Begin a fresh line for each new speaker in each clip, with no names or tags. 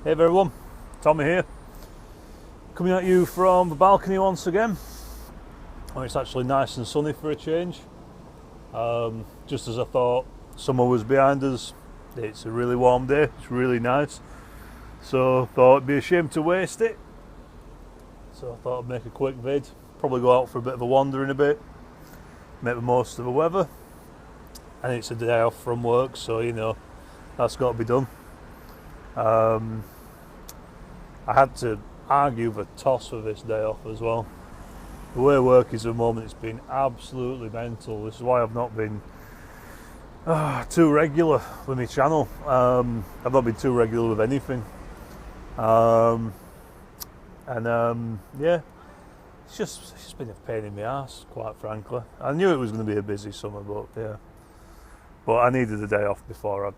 Hey everyone, Tommy here, coming at you from the balcony once again. Oh, it's actually nice and sunny for a change. Just as I thought summer was behind us, it's a really warm day, it's really nice. So thought it'd be a shame to waste it. So I thought I'd make a quick vid, probably go out for a bit of a wander in a bit, make the most of the weather. And it's a day off from work, so you know, that's got to be done. I had to argue the toss for this day off as well. The way work is at the moment, it's been absolutely mental. This is why I've not been too regular with my channel. I've not been too regular with anything. Yeah, it's just been a pain in the ass, quite frankly. I knew it was going to be a busy summer, but yeah. But I needed a day off before I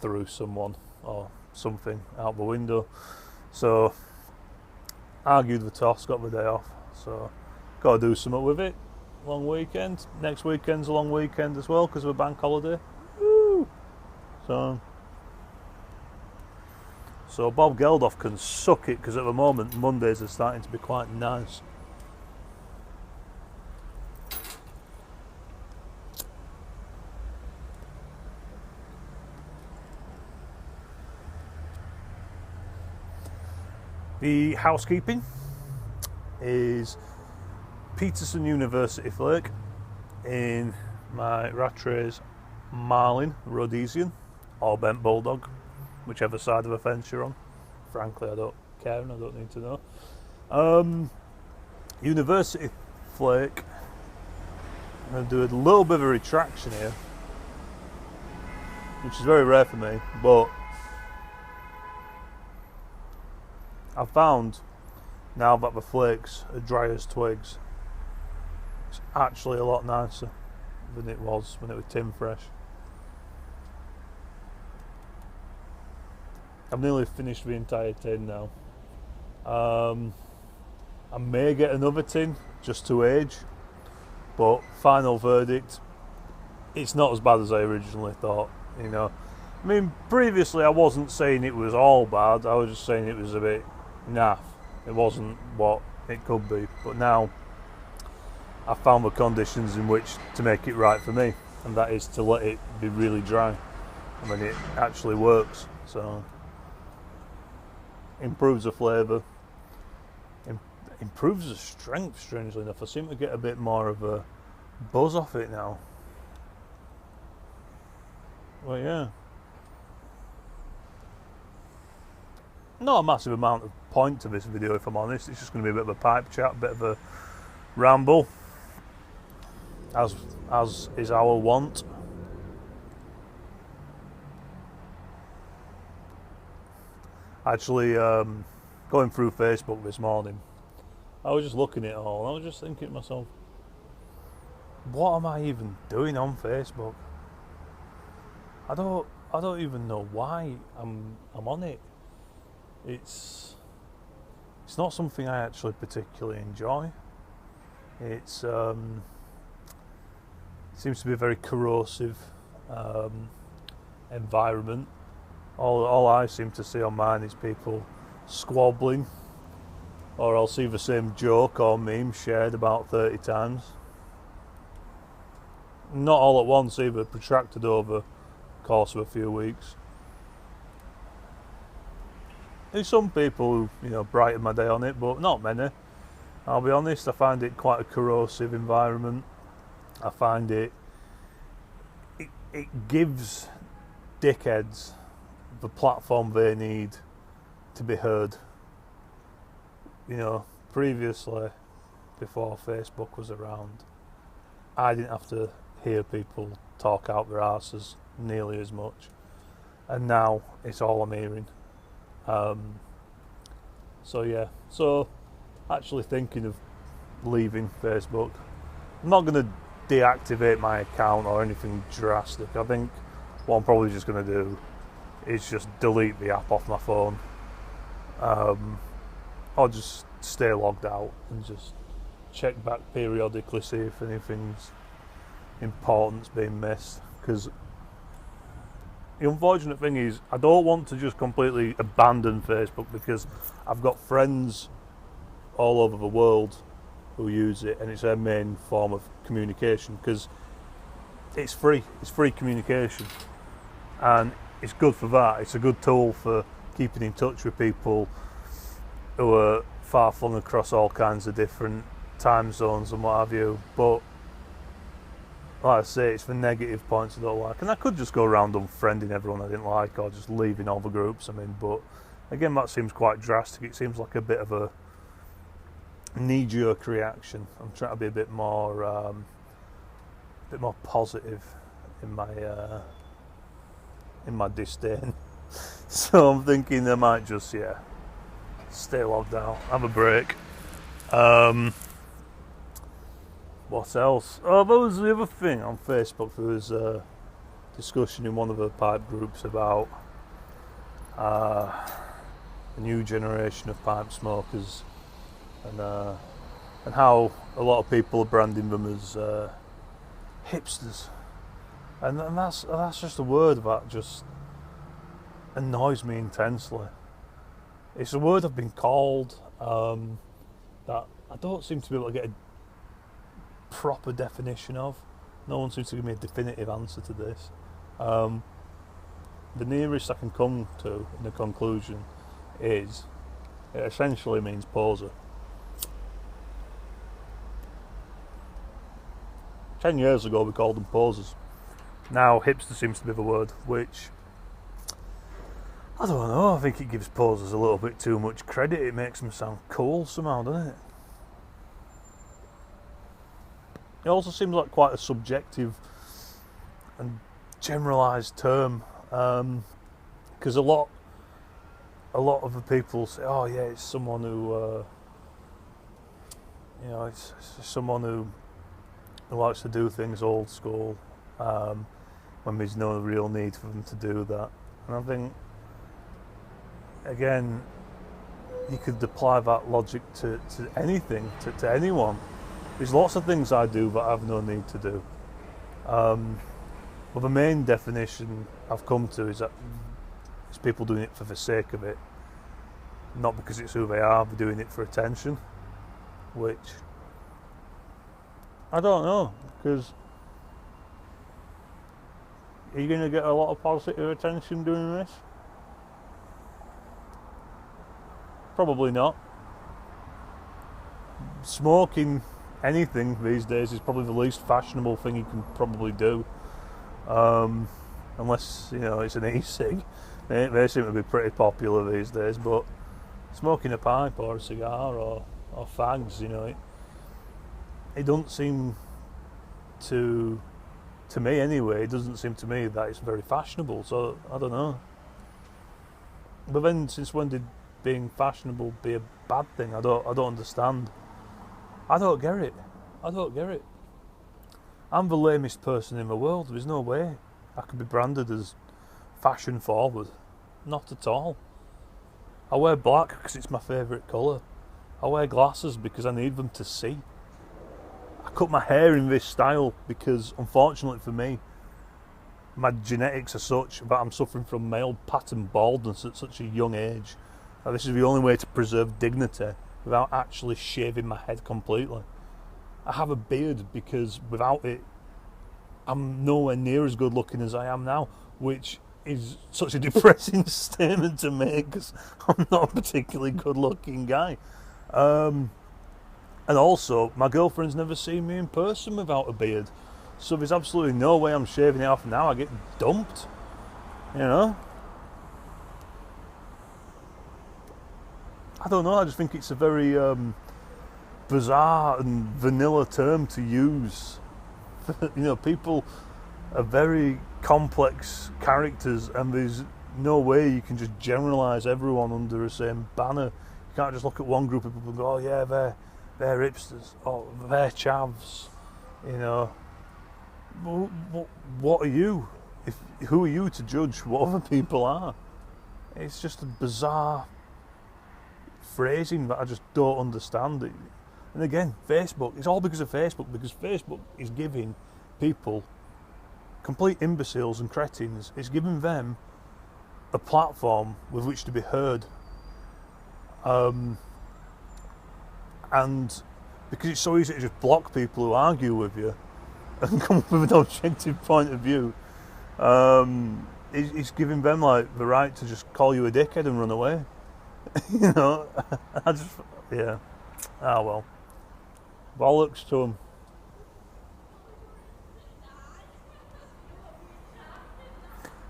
threw someone or something out the window. So argued the toss, got the day off. So got to do something with it. Long weekend. Next weekend's a long weekend as well because of a bank holiday. Woo! So Bob Geldof can suck it because at the moment Mondays are starting to be quite nice. The housekeeping is Peterson University flake in my Rattray's Marlin Rhodesian or Bent Bulldog, whichever side of the fence you're on. Frankly, I don't care and I don't need to know. University flake, I'm going to do a little bit of a retraction here, which is very rare for me, but I've found now that the flakes are dry as twigs, it's actually a lot nicer than it was when it was tin fresh. I've nearly finished the entire tin now. I may get another tin just to age, but final verdict, it's not as bad as I originally thought, you know. I mean, previously I wasn't saying it was all bad, I was just saying it was a bit naff. It wasn't what it could be, but now I found the conditions in which to make it right for me, and that is to let it be really dry, and then it actually works. So improves the flavour, improves the strength. Strangely enough, I seem to get a bit more of a buzz off it now. Well, yeah. Not a massive amount of point to this video, if I'm honest. It's just going to be a bit of a pipe chat, a bit of a ramble, as is our wont. Actually, going through Facebook this morning, I was just looking at it all, and I was just thinking to myself, what am I even doing on Facebook? I don't even know why I'm on it. It's not something I actually particularly enjoy. It seems to be a very corrosive environment. All I seem to see on mine is people squabbling, or I'll see the same joke or meme shared about 30 times. Not all at once either, protracted over the course of a few weeks. There's some people who, you know, brighten my day on it, but not many. I'll be honest, I find it quite a corrosive environment. I find it gives dickheads the platform they need to be heard. You know, previously, before Facebook was around, I didn't have to hear people talk out their arses nearly as much. And now it's all I'm hearing. So yeah, actually thinking of leaving Facebook. I'm not going to deactivate my account or anything drastic. I think what I'm probably just going to do is just delete the app off my phone, or just stay logged out and just check back periodically, see if anything's important's being missed, because the unfortunate thing is I don't want to just completely abandon Facebook, because I've got friends all over the world who use it, and it's their main form of communication, because it's free communication, and it's good for that. It's a good tool for keeping in touch with people who are far flung across all kinds of different time zones and what have you. But like I say, it's the negative points I don't like, and I could just go around unfriending everyone I didn't like, or just leaving all the groups I'm in, but again, that seems quite drastic. It seems like a bit of a knee-jerk reaction. I'm trying to be a bit more positive in my disdain. So I'm thinking I might just stay logged out, have a break. What else? Oh, that was the other thing on Facebook. There was a discussion in one of the pipe groups about a new generation of pipe smokers, and how a lot of people are branding them as hipsters, and that's just a word that just annoys me intensely. It's a word I've been called that I don't seem to be able to get a proper definition of. No one seems to give me a definitive answer to this. The nearest I can come to in the conclusion is it essentially means poser. 10 years ago we called them posers. Now hipster seems to be the word, which I don't know, I think it gives posers a little bit too much credit. It makes them sound cool somehow, doesn't it? It also seems like quite a subjective and generalised term, because a lot of the people say, oh yeah, it's someone who it's someone who likes to do things old school, when there's no real need for them to do that. And I think, again, you could apply that logic to anything, to anyone. There's lots of things I do that I have no need to do. But the main definition I've come to is that it's people doing it for the sake of it, not because it's who they are. They're doing it for attention, which I don't know, because are you going to get a lot of positive attention doing this? Probably not. Smoking anything these days is probably the least fashionable thing you can probably do, unless it's an e-cig. They seem to be pretty popular these days, but smoking a pipe or a cigar or fags, it doesn't seem to me anyway, it doesn't seem to me that it's very fashionable, so I don't know. But then, since when did being fashionable be a bad thing? I don't understand. I don't get it. I'm the lamest person in the world. There's no way I could be branded as fashion forward. Not at all. I wear black because it's my favourite colour. I wear glasses because I need them to see. I cut my hair in this style because, unfortunately for me, my genetics are such that I'm suffering from male pattern baldness at such a young age. Now, this is the only way to preserve dignity without actually shaving my head completely. I have a beard because without it, I'm nowhere near as good looking as I am now, which is such a depressing statement to make because I'm not a particularly good looking guy. And also, my girlfriend's never seen me in person without a beard, so there's absolutely no way I'm shaving it off now. I get dumped, I don't know, I just think it's a very bizarre and vanilla term to use. People are very complex characters, and there's no way you can just generalise everyone under the same banner. You can't just look at one group of people and go, oh yeah, they're hipsters, or they're chavs, What are you? Who are you to judge what other people are? It's just a bizarre phrasing that I just don't understand. And again, Facebook, it's all because of Facebook, because Facebook is giving people complete imbeciles and cretins. It's giving them a platform with which to be heard. And because it's so easy to just block people who argue with you and come up with an objective point of view, it's giving them like the right to just call you a dickhead and run away. You know, yeah. Ah well. Bollocks to them.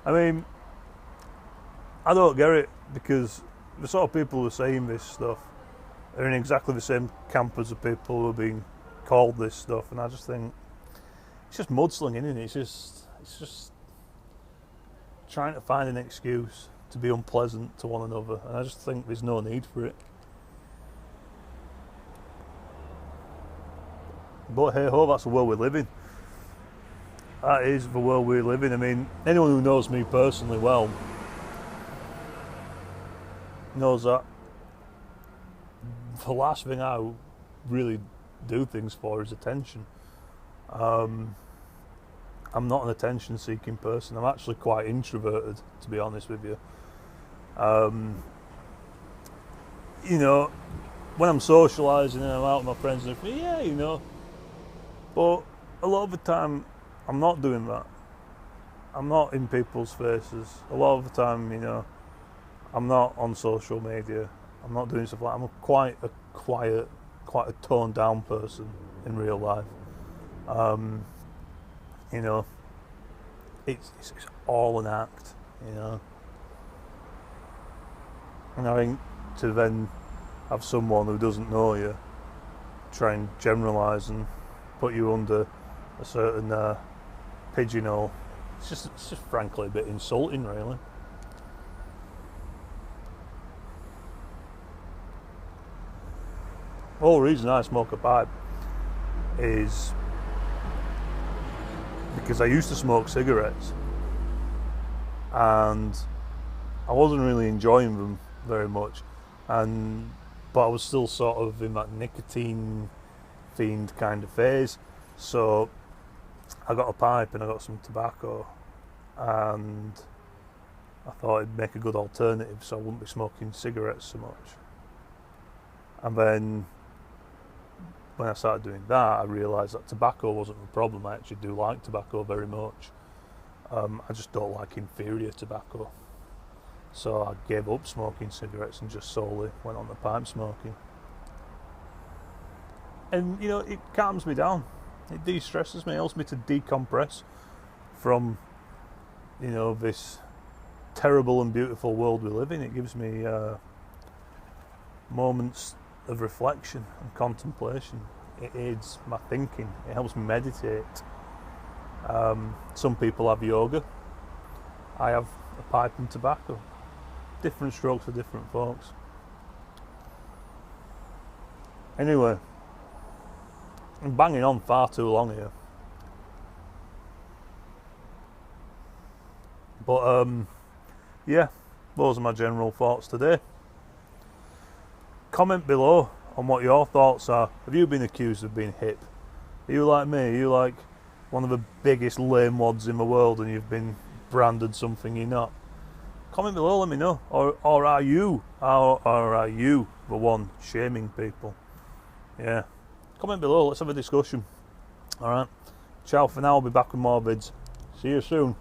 I mean, I don't get it, because the sort of people who are saying this stuff are in exactly the same camp as the people who are being called this stuff, and I just think it's just mudslinging, isn't it? It's just trying to find an excuse to be unpleasant to one another, and I just think there's no need for it. But hey ho, that's the world we live in. That is the world we live in. I mean, anyone who knows me personally well knows that the last thing I really do things for is attention. I'm not an attention-seeking person. I'm actually quite introverted, to be honest with you. You know, when I'm socialising and I'm out with my friends and everything, yeah, you know. But a lot of the time, I'm not doing that. I'm not in people's faces. A lot of the time, you know, I'm not on social media. I'm not doing stuff like that. I'm quite a quiet, quite a toned down person in real life. You know, it's all an act, you know. And I think to then have someone who doesn't know you try and generalise and put you under a certain pigeonhole, it's just frankly a bit insulting, really. The whole reason I smoke a pipe is because I used to smoke cigarettes and I wasn't really enjoying them very much, but I was still sort of in that nicotine fiend kind of phase, so I got a pipe and I got some tobacco, and I thought it'd make a good alternative so I wouldn't be smoking cigarettes so much. And then when I started doing that, I realised that tobacco wasn't the problem. I actually do like tobacco very much. I just don't like inferior tobacco. So I gave up smoking cigarettes and just solely went on the pipe smoking. And, you know, it calms me down. It de-stresses me, it helps me to decompress from, you know, this terrible and beautiful world we live in. It gives me moments of reflection and contemplation. It aids my thinking. It helps me meditate. Some people have yoga. I have a pipe and tobacco. Different strokes for different folks. Anyway, I'm banging on far too long here. But yeah, those are my general thoughts today. Comment below on what your thoughts are. Have you been accused of being hip? Are you like me? Are you like one of the biggest lame wads in the world and you've been branded something you're not? Comment below, let me know. Or are you the one shaming people? Yeah. Comment below, let's have a discussion. Alright. Ciao for now, I'll be back with more vids. See you soon.